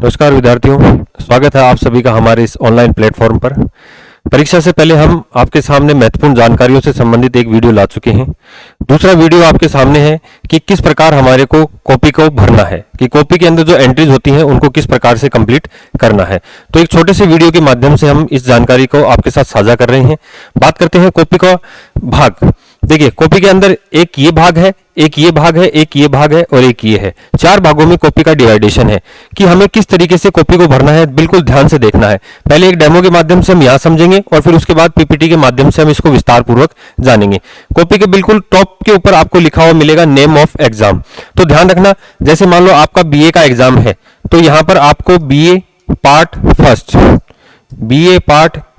नमस्कार विद्यार्थियों, स्वागत है आप सभी का हमारे इस ऑनलाइन प्लेटफॉर्म पर। परीक्षा से पहले हम आपके सामने महत्वपूर्ण जानकारियों से संबंधित एक वीडियो ला चुके हैं। दूसरा वीडियो आपके सामने है कि किस प्रकार हमारे को कॉपी को भरना है, कि कॉपी के अंदर जो एंट्रीज होती हैं उनको किस प्रकार से कंप्लीट करना है। तो एक छोटे से वीडियो के माध्यम से हम इस जानकारी को आपके साथ साझा कर रहे हैं। बात करते हैं कॉपी का भाग। देखिए, कॉपी के अंदर एक ये भाग है, एक ये भाग है, एक ये भाग है और एक ये है। 4 भागों में कॉपी का डिवाइडेशन है कि हमें किस तरीके से कॉपी को भरना है, बिल्कुल ध्यान से देखना है। पहले एक डेमो के माध्यम से हम यहां समझेंगे और फिर उसके बाद पीपीटी के माध्यम से हम इसको विस्तार पूर्वक जानेंगे। कॉपी के बिल्कुल टॉप के ऊपर आपको लिखा हुआ मिलेगा नेम ऑफ एग्जाम। तो ध्यान रखना, जैसे मान लो आपका बीए का एग्जाम है तो यहां पर आपको बीए पार्ट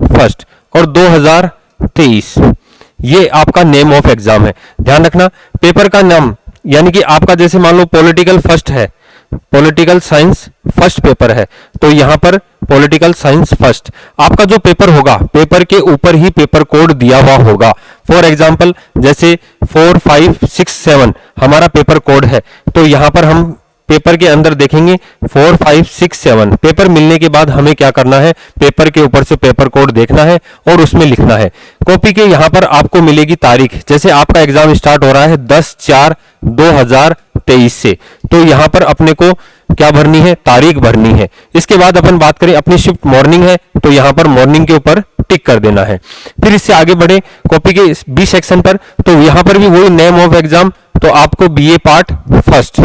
फर्स्ट और 2023 ये आपका नेम ऑफ एग्जाम है। ध्यान रखना, पेपर का नाम, यानी कि आपका जैसे मान लो पॉलिटिकल फर्स्ट है, पॉलिटिकल साइंस फर्स्ट पेपर है, तो यहां पर पॉलिटिकल साइंस फर्स्ट आपका जो पेपर होगा, पेपर के ऊपर ही पेपर कोड दिया हुआ होगा। फॉर एग्जांपल जैसे 4, 5, 6, 7 हमारा पेपर कोड है, तो यहां पर हम पेपर के अंदर देखेंगे 4, 5, 6, 7। पेपर मिलने के बाद हमें क्या करना है, पेपर के ऊपर से पेपर कोड देखना है और उसमें लिखना है। कॉपी के यहां पर आपको मिलेगी तारीख, जैसे आपका एग्जाम स्टार्ट हो रहा है 10/4/2023 से, तो यहां पर अपने को क्या भरनी है, तारीख भरनी है। इसके बाद अपन बात करें, अपनी शिफ्ट मॉर्निंग है तो यहां पर मॉर्निंग के ऊपर टिक कर देना है। फिर इससे आगे बढ़े कॉपी के बी सेक्शन पर, तो यहां पर भी वही नेम ऑफ एग्जाम, तो आपको बीए पार्ट फर्स्ट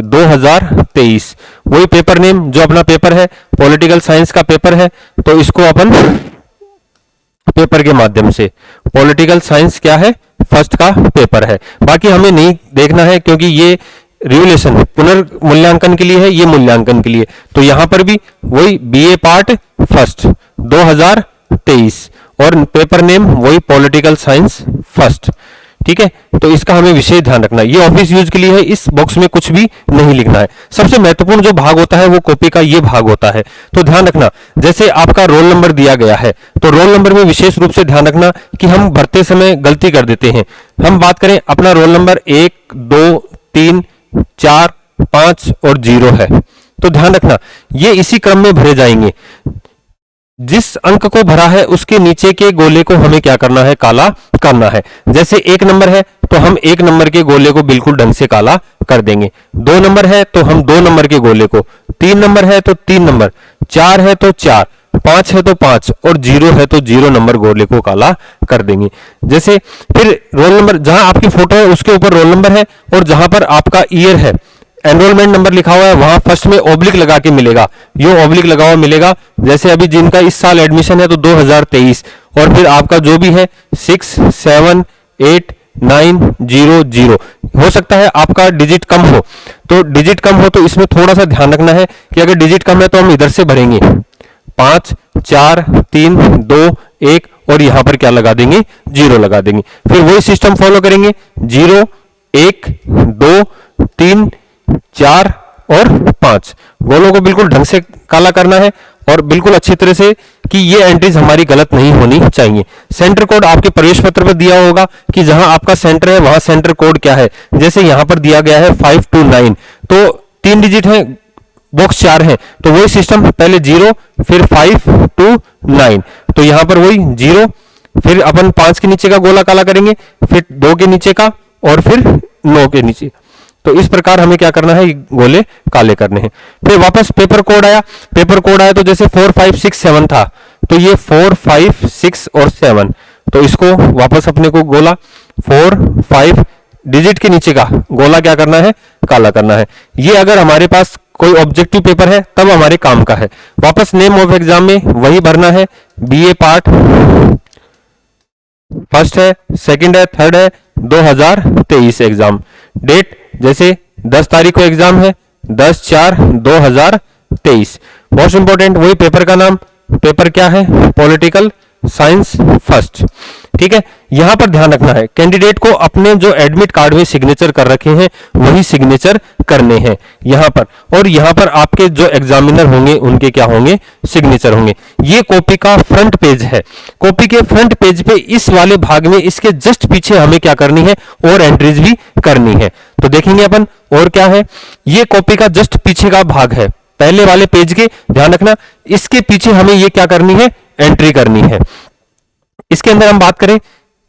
2023 वही पेपर नेम जो अपना पेपर है, पॉलिटिकल साइंस का पेपर है, तो इसको अपन पेपर के माध्यम से, पॉलिटिकल साइंस क्या है, फर्स्ट का पेपर है। बाकी हमें नहीं देखना है क्योंकि ये रिवोल्यूशन पुनर्मूल्यांकन के लिए है, ये मूल्यांकन के लिए। तो यहां पर भी वही बीए पार्ट फर्स्ट 2023 और पेपर नेम वही पॉलिटिकल साइंस फर्स्ट। ठीक है, तो इसका हमें विशेष ध्यान रखना है। ये ऑफिस यूज के लिए है, इस बॉक्स में कुछ भी नहीं लिखना है। सबसे महत्वपूर्ण जो भाग होता है वो कॉपी का ये भाग होता है। तो ध्यान रखना, जैसे आपका रोल नंबर दिया गया है तो रोल नंबर में विशेष रूप से ध्यान रखना कि हम भरते समय गलती कर देते हैं। हम बात करें अपना रोल नंबर 1, 2, 3, 4, 5 और 0 है, तो ध्यान रखना ये इसी क्रम में भरे जाएंगे। जिस अंक को भरा है उसके नीचे के गोले को हमें क्या करना है, काला करना है। जैसे 1 नंबर है तो हम 1 नंबर के गोले को बिल्कुल ढंग से काला कर देंगे। 2 नंबर है तो हम 2 नंबर के गोले को, 3 नंबर है तो 3 नंबर, 4 है तो 4, 5 है तो 5 और 0 है तो 0 नंबर गोले को काला कर देंगे। जैसे फिर रोल नंबर, जहां आपकी फोटो है उसके ऊपर रोल नंबर है और जहां पर आपका ईयर है, एनरोलमेंट नंबर लिखा हुआ है, वहां फर्स्ट में ओब्लिक लगा के मिलेगा, यो ओब्लिक लगा हुआ मिलेगा। जैसे अभी जिनका इस साल एडमिशन है तो 2023 और फिर आपका जो भी है 6, 7, 8, 9, 0, 0 हो सकता है आपका डिजिट कम हो, तो डिजिट कम हो तो इसमें थोड़ा सा ध्यान रखना है कि अगर डिजिट कम है तो हम इधर से भरेंगे 5, 4, 3, 2, 1 और यहां पर क्या लगा देंगे, 0 लगा देंगे। फिर वही सिस्टम फॉलो करेंगे, 0, 1, 2, 3, 4 और 5 गोलों को बिल्कुल ढंग से काला करना है और बिल्कुल अच्छी तरह से कि ये एंट्रीज हमारी गलत नहीं होनी चाहिए। सेंटर कोड आपके प्रवेश पत्र पर दिया होगा कि जहां आपका सेंटर है वहां सेंटर कोड क्या है। जैसे यहां पर दिया गया है 5 to 9, तो 3 डिजिट है, बॉक्स 4 है, तो वही सिस्टम, पहले 0 फिर 5 to 9, तो यहां पर वही 0, फिर अपन 5 के नीचे का गोला काला करेंगे, फिर 2 के नीचे का और फिर 9 के नीचे। तो इस प्रकार हमें क्या करना है, गोले काले करने हैं। फिर वापस पेपर कोड आया, पेपर कोड आया तो जैसे 4, 5, 6, 7 था, तो ये 4, 5, 6 और 7, तो इसको वापस अपने को गोला 4, 5 डिजिट के नीचे का गोला क्या करना है, काला करना है। ये अगर हमारे पास कोई ऑब्जेक्टिव पेपर है तब हमारे काम का है। वापस नेम ऑफ एग्जाम में वही भरना है, बीए पार्ट फर्स्ट है, सेकंड है, थर्ड है, 2023 एग्जाम। डेट जैसे 10 तारीख को एग्जाम है, 10/4/2023। मोस्ट इंपोर्टेंट वही पेपर का नाम, पेपर क्या है, पॉलिटिकल साइंस फर्स्ट। ठीक है, यहां पर ध्यान रखना है, कैंडिडेट को अपने जो एडमिट कार्ड में सिग्नेचर कर रखे हैं वही सिग्नेचर करने हैं यहां पर, और यहां पर आपके जो एग्जामिनर होंगे उनके क्या होंगे, सिग्नेचर होंगे। ये कॉपी का फ्रंट पेज है। कॉपी के फ्रंट पेज पे इस वाले भाग में इसके जस्ट पीछे हमें क्या करनी है, और एंट्रीज भी करनी है। तो देखेंगे अपन और क्या है, ये कॉपी का जस्ट पीछे का भाग है, पहले वाले पेज के, ध्यान रखना इसके पीछे हमें ये क्या करनी है, एंट्री करनी है। इसके अंदर हम बात करें,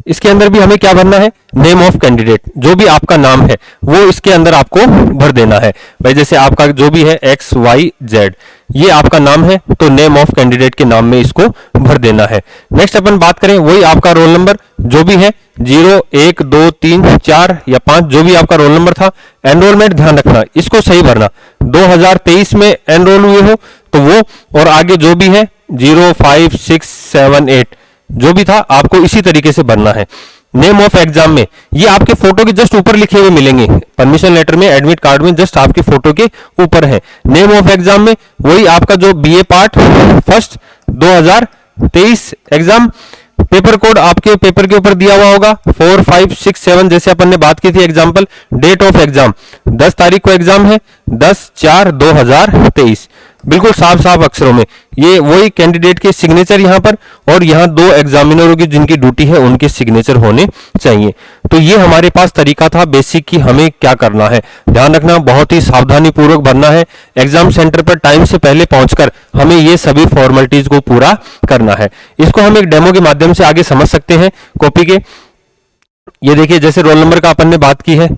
इसके अंदर भी हमें क्या भरना है, नेम ऑफ कैंडिडेट, जो भी आपका नाम है वो इसके अंदर आपको भर देना है। भाई जैसे आपका जो भी है XYZ, ये आपका नाम है तो नेम ऑफ कैंडिडेट के नाम में इसको भर देना है। नेक्स्ट अपन बात करें, वही आपका रोल नंबर जो भी है 0 1 2 3 4 या 5 जो भी आपका रोल नंबर था। एनरोलमेंट ध्यान रखना इसको सही भरना, 2023 में एनरोल हुए हो तो वो, और आगे जो भी है 0 5 6 7 8 जो भी था आपको इसी तरीके से भरना है। नेम ऑफ एग्जाम में ये आपके फोटो के जस्ट ऊपर लिखे हुए मिलेंगे, परमिशन लेटर में, एडमिट कार्ड में जस्ट आपकी फोटो के ऊपर है। नेम ऑफ एग्जाम में वही आपका जो BA part first 2023 exam, paper code आपके पेपर के ऊपर दिया हुआ होगा 4 5 6 7 जैसे अपन ने बात की थी एग्जाम्पल। डेट ऑफ एग्जाम 10 तारीख को एग्जाम है, 10/4/2023, बिल्कुल साफ साफ अक्षरों में ये वही कैंडिडेट के सिग्नेचर यहां पर, और यहां 2 एग्जामिनरों की जिनकी ड्यूटी है उनके सिग्नेचर होने चाहिए। तो ये हमारे पास तरीका था बेसिक कि हमें क्या करना है। ध्यान रखना बहुत ही सावधानी पूर्वक भरना है, एग्जाम सेंटर पर टाइम से पहले पहुंचकर हमें ये सभी फॉर्मेलिटीज को पूरा करना है। इसको हम एक डेमो के माध्यम से आगे समझ सकते हैं कॉपी के। ये देखिए जैसे रोल नंबर का अपन ने बात की है,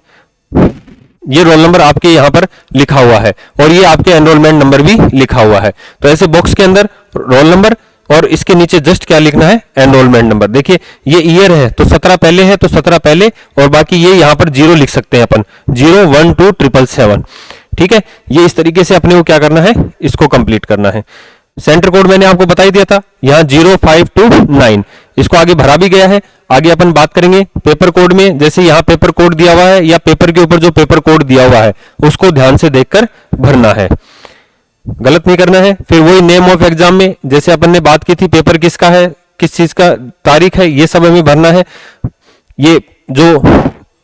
ये रोल नंबर आपके यहाँ पर लिखा हुआ है और ये आपके एनरोलमेंट नंबर भी लिखा हुआ है। तो ऐसे बॉक्स के अंदर रोल नंबर और इसके नीचे जस्ट क्या लिखना है, एनरोलमेंट नंबर। देखिए ये ईयर है तो 17 पहले है तो 17 पहले, और बाकी ये यहाँ पर 0 लिख सकते हैं अपन, 0 1 2 777। ठीक है, ये इस तरीके से अपने को क्या करना है, इसको कंप्लीट करना है। सेंटर कोड मैंने आपको बता ही दिया था, यहाँ 0529, इसको आगे भरा भी गया है। आगे अपन बात करेंगे पेपर कोड में, जैसे यहाँ पेपर कोड दिया हुआ है या पेपर के ऊपर जो पेपर कोड दिया हुआ है उसको ध्यान से देखकर भरना है, गलत नहीं करना है। फिर वही नेम ऑफ एग्जाम में जैसे अपन ने बात की थी, पेपर किसका है, किस चीज का तारीख है, ये सब हमें भरना है। ये जो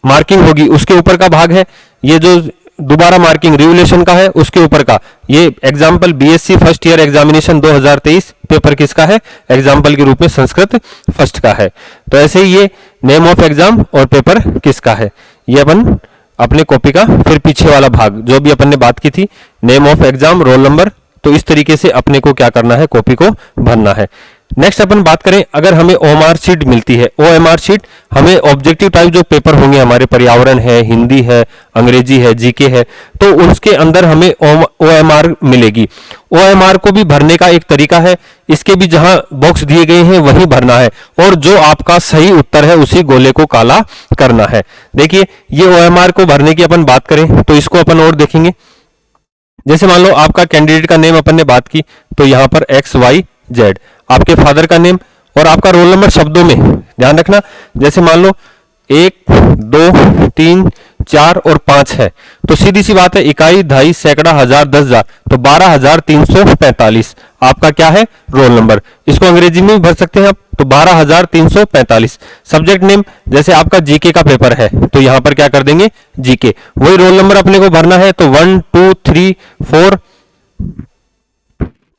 मार्किंग होगी उसके ऊपर का भाग है, ये जो दोबारा मार्किंग रिवोल्यूशन का है उसके ऊपर का। ये example BSc first year examination 2023 paper किसका है, एग्जाम्पल के रूप में संस्कृत फर्स्ट का है। तो ऐसे ही ये नेम ऑफ एग्जाम और पेपर किसका है, ये अपन अपने कॉपी का फिर पीछे वाला भाग जो भी अपन ने बात की थी, name of exam, roll number, तो इस तरीके से अपने को क्या करना है, कॉपी को भरना है। नेक्स्ट अपन बात करें, अगर हमें OMR शीट मिलती है, OMR शीट हमें ऑब्जेक्टिव टाइप जो पेपर होंगे हमारे, पर्यावरण है, हिंदी है, अंग्रेजी है, GK है, तो उसके अंदर हमें OMR मिलेगी। OMR को भी भरने का एक तरीका है, इसके भी जहां बॉक्स दिए गए हैं वहीं भरना है, और जो आपका सही उत्तर है उसी गोले को काला करना है। देखिए ये OMR को भरने की अपन बात करें तो इसको अपन और देखेंगे। जैसे मान लो आपका कैंडिडेट का नेम अपन ने बात की, तो यहाँ पर XYZ, आपके फादर का नेम और आपका रोल नंबर शब्दों में ध्यान रखना। जैसे मान लो 1 2 3 4 और 5 है, तो सीधी सी बात है, इकाई, दहाई, सैकड़ा, हजार, 10,000, तो 12,345 आपका क्या है, रोल नंबर। इसको अंग्रेजी में भी भर सकते हैं आप, तो 12,345। सब्जेक्ट नेम जैसे आपका GK का पेपर है तो यहां पर क्या कर देंगे, GK। वही रोल नंबर अपने को भरना है, तो 1 2 3 4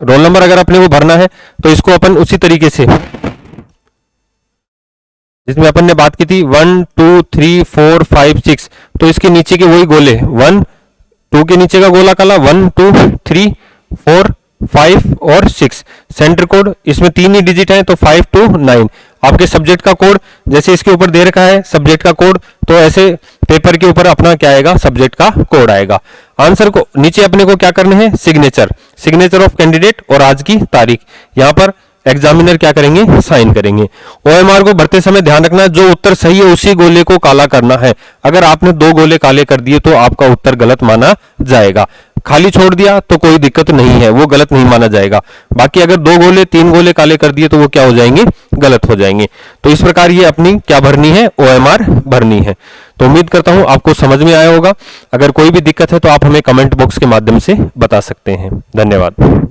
रोल नंबर अगर अपने को भरना है तो इसको अपन उसी तरीके से जिसमें अपन ने बात की थी 1 2 3 4 5 6, तो इसके नीचे के वही गोले, 1 2 के नीचे का गोला काला, 1 2 3 4 5 और 6। सेंटर कोड इसमें 3 ही डिजिट है तो 5 2 9। आपके सब्जेक्ट का कोड जैसे इसके ऊपर दे रखा है सब्जेक्ट का कोड, तो ऐसे पेपर के ऊपर अपना क्या आएगा, सब्जेक्ट का कोड आएगा। आंसर को नीचे अपने को क्या करने हैं, सिग्नेचर, सिग्नेचर ऑफ कैंडिडेट और आज की तारीख, यहां पर एग्जामिनर क्या करेंगे, साइन करेंगे। OMR को भरते समय ध्यान रखना जो उत्तर सही है उसी गोले को काला करना है। अगर आपने 2 गोले काले कर दिए तो आपका उत्तर गलत माना जाएगा, खाली छोड़ दिया तो कोई दिक्कत नहीं है, वो गलत नहीं माना जाएगा। बाकी अगर 2 गोले 3 गोले काले कर दिए तो वो क्या हो जाएंगे, गलत हो जाएंगे। तो इस प्रकार ये अपनी क्या भरनी है, OMR भरनी है। तो उम्मीद करता हूं आपको समझ में आया होगा। अगर कोई भी दिक्कत है तो आप हमें कमेंट बॉक्स के माध्यम से बता सकते हैं। धन्यवाद।